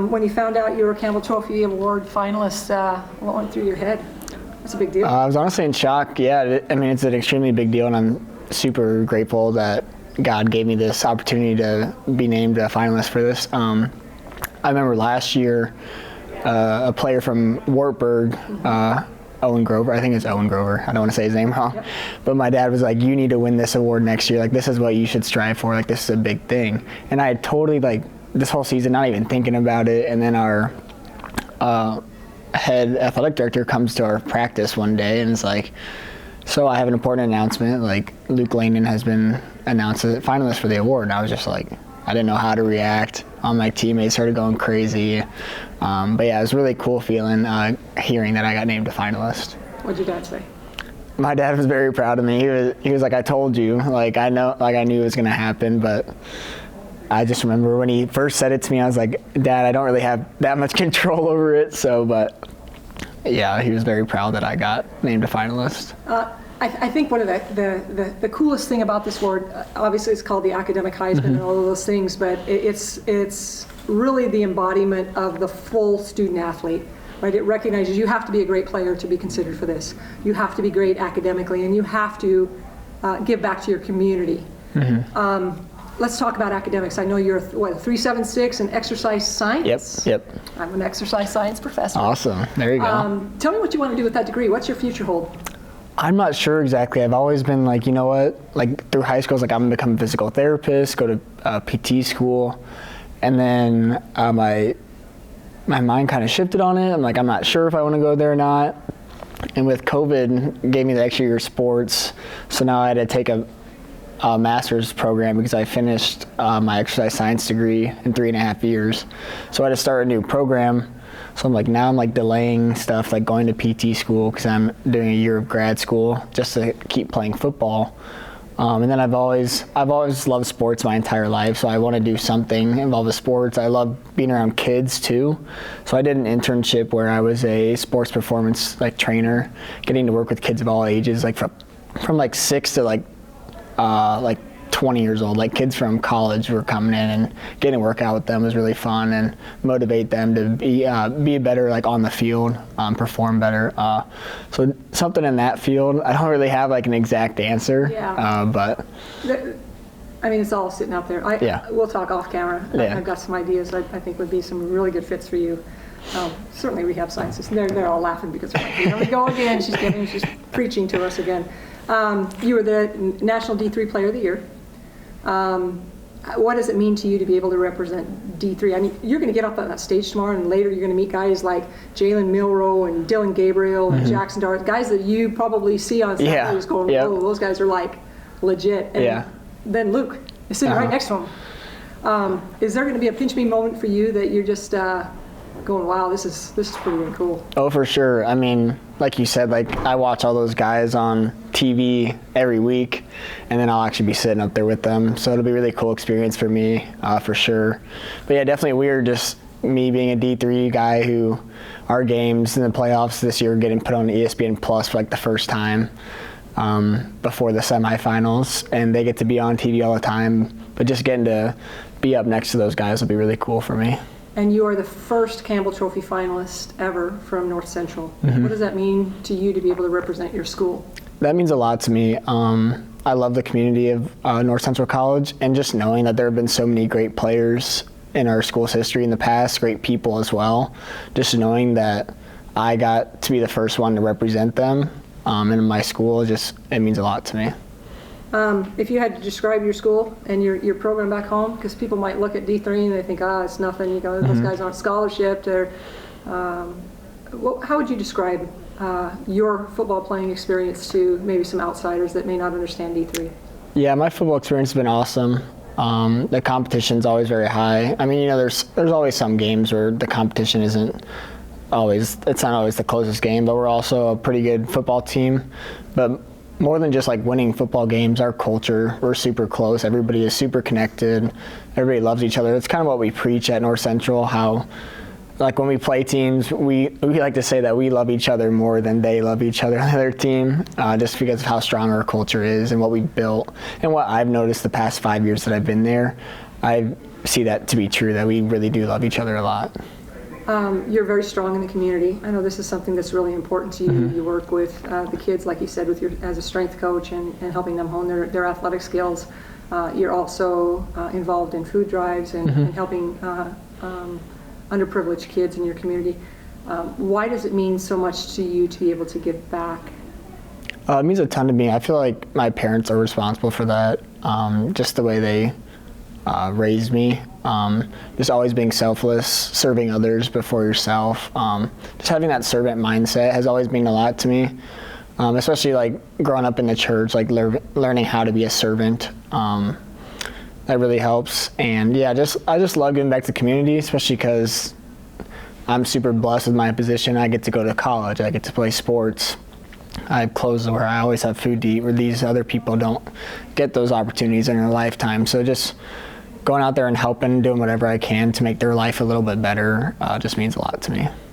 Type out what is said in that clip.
When you found out you were a Campbell Trophy Award finalist, what went through your head? It's a big deal. I was honestly in shock. Yeah, I mean, it's an extremely big deal, and I'm super grateful that God gave me this opportunity to be named a finalist for this. I remember last year, a player from Wartburg, Owen Grover, I think it's Owen Grover, I don't want to say his name wrong, yep. But my dad was like, you need to win this award next year. Like, this is what you should strive for. Like, this is a big thing. And I had totally, like, this whole season not even thinking about it. And then our head athletic director comes to our practice one day and is like, so I have an important announcement. Like, Luke Lehnen has been announced as a finalist for the award. And I was just like, I didn't know how to react. All my teammates started going crazy. But yeah, it was a really cool feeling hearing that I got named a finalist. What'd your dad say? My dad was very proud of me. He was like, I told you. Like, I knew it was going to happen. But I just remember when he first said it to me, I was like, Dad, I don't really have that much control over it. But yeah, he was very proud that I got named a finalist. I think one of the coolest thing about this award, obviously it's called the Academic Heisman and all of those things, but it's really the embodiment of the full student athlete, right? It recognizes you have to be a great player to be considered for this. You have to be great academically, and you have to give back to your community. Let's talk about academics. I know you're, 376 in exercise science? Yep. I'm an exercise science professor. Awesome. There you go. Tell me what you want to do with that degree. What's your future hold? I'm not sure exactly. I've always been like, you know what? Like, through high school, I was like, I'm going to become a physical therapist, go to PT school. And then my mind kind of shifted on it. I'm like, I'm not sure if I want to go there or not. And with COVID, gave me the extra year of sports. So now I had to take a master's program because I finished my exercise science degree in 3.5 years. So I had to start a new program. So now I'm like delaying stuff, like going to PT school because I'm doing a year of grad school just to keep playing football. And then I've always loved sports my entire life, so I want to do something involved with sports. I love being around kids too. So I did an internship where I was a sports performance trainer, getting to work with kids of all ages, like from 6 to 20 years old. Like, kids from college were coming in, and getting to work out with them was really fun and motivate them to be better, like, on the field, perform better. So something in that field. I don't really have like an exact answer. Yeah. But I mean, it's all sitting out there. We'll talk off camera. Yeah. I've got some ideas I think would be some really good fits for you. Certainly rehab sciences. They're all laughing because they're like, here we go again. She's preaching to us again. You were the National D3 Player of the Year. What does it mean to you to be able to represent D3? I mean, you're going to get up on that stage tomorrow, and later you're going to meet guys like Jalen Milroe and Dylan Gabriel and Jackson Dart, guys that you probably see on Saturdays going, whoa, those guys are like legit. And then Luke is sitting right next to him. Is there going to be a pinch me moment for you that you're just going, wow, this is pretty cool? Oh, for sure. I mean, like you said, like, I watch all those guys on TV every week, and then I'll actually be sitting up there with them. So it'll be a really cool experience for me, for sure. But yeah, definitely weird, just me being a D3 guy who our games in the playoffs this year getting put on ESPN Plus for like the first time before the semifinals, and they get to be on TV all the time. But just getting to be up next to those guys will be really cool for me. And you are the first Campbell Trophy finalist ever from North Central. What does that mean to you to be able to represent your school? That means a lot to me. I love the community of North Central College, and just knowing that there have been so many great players in our school's history in the past, great people as well. Just knowing that I got to be the first one to represent them in my school, it means a lot to me. If you had to describe your school and your program back home, because people might look at D3 and they think, it's nothing, those guys aren't scholarshiped, or how would you describe your football playing experience to maybe some outsiders that may not understand D3? Yeah, my football experience has been awesome. The competition's always very high. I mean, there's always some games where the competition it's not always the closest game, but we're also a pretty good football team. But more than just like winning football games, our culture, we're super close. Everybody is super connected. Everybody loves each other. That's kind of what we preach at North Central, how like when we play teams, we like to say that we love each other more than they love each other on their team, just because of how strong our culture is and what we've built. And what I've noticed the past 5 years that I've been there, see that to be true, that we really do love each other a lot. You're very strong in the community. I know this is something that's really important to you. Mm-hmm. You work with the kids, like you said, with as a strength coach and helping them hone their athletic skills. You're also involved in food drives and, Mm-hmm. and helping underprivileged kids in your community. Why does it mean so much to you to be able to give back? It means a ton to me. I feel like my parents are responsible for that. Just the way they raised me. Just always being selfless, serving others before yourself. Just having that servant mindset has always meant a lot to me. Especially like growing up in the church, like learning how to be a servant. That really helps. And yeah, I just love giving back to the community, especially because I'm super blessed with my position. I get to go to college. I get to play sports. I have clothes to wear. I always have food to eat, where these other people don't get those opportunities in their lifetime. So just going out there and helping, doing whatever I can to make their life a little bit better, just means a lot to me.